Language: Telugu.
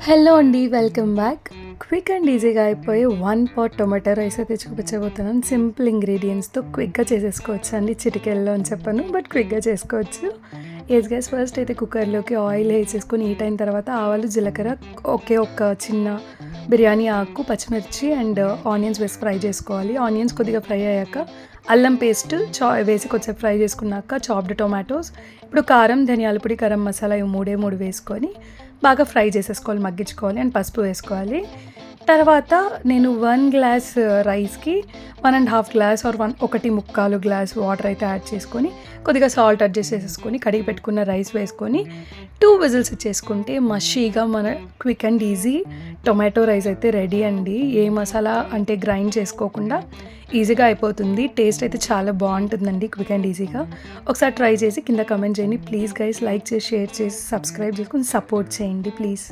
హలో అండి, వెల్కమ్ బ్యాక్. క్విక్ అండ్ ఈజీగా అయిపోయి 1 పాట్ టొమాటో రైస్ అయితే చూపించబోతున్నాను. సింపుల్ ఇంగ్రీడియంట్స్తో క్విక్గా చేసేసుకోవచ్చు అండి. చిటికెల్లో అని చెప్పను, బట్ క్విక్గా చేసుకోవచ్చు. గ్యాస్ ఫస్ట్ అయితే కుక్కర్లోకి ఆయిల్ వేసేసుకొని హీట్ అయిన తర్వాత ఆవాలు, జీలకర్ర, ఒక్క చిన్న బిర్యానీ ఆకు, పచ్చిమిర్చి అండ్ ఆనియన్స్ వేసి ఫ్రై చేసుకోవాలి. ఆనియన్స్ కొద్దిగా ఫ్రై అయ్యాక అల్లం పేస్ట్ వేసి కొంచెం ఫ్రై చేసుకున్నాక చాప్డ్ టొమాటోస్, ఇప్పుడు కారం, ధనియాల పొడి, గరం మసాలా ఇవి మూడు వేసుకొని బాగా ఫ్రై చేసేసుకోవాలి, మగ్గించుకోవాలి. అండ్ పసుపు వేసుకోవాలి. తర్వాత నేను 1 గ్లాస్ రైస్కి 1.5 గ్లాస్ ఆర్ 1.25 గ్లాస్ వాటర్ అయితే యాడ్ చేసుకొని కొద్దిగా సాల్ట్ అడ్జస్ట్ చేసేసుకొని కడిగి పెట్టుకున్న రైస్ వేసుకొని 2 విజిల్స్ ఇచ్చేసుకుంటే మషీగా మన quick and easy tomato rice అయితే రెడీ అండి. ఏ మసాలా అంటే గ్రైండ్ చేసుకోకుండా ఈజీగా అయిపోతుంది. టేస్ట్ అయితే చాలా బాగుంటుందండి, క్విక్ అండ్ ఈజీగా. ఒకసారి ట్రై చేసి కింద కమెంట్ చేయండి ప్లీజ్ గైస్. లైక్ చేసి, షేర్ చేసి, సబ్స్క్రైబ్ చేసుకొని సపోర్ట్ చేయండి ప్లీజ్.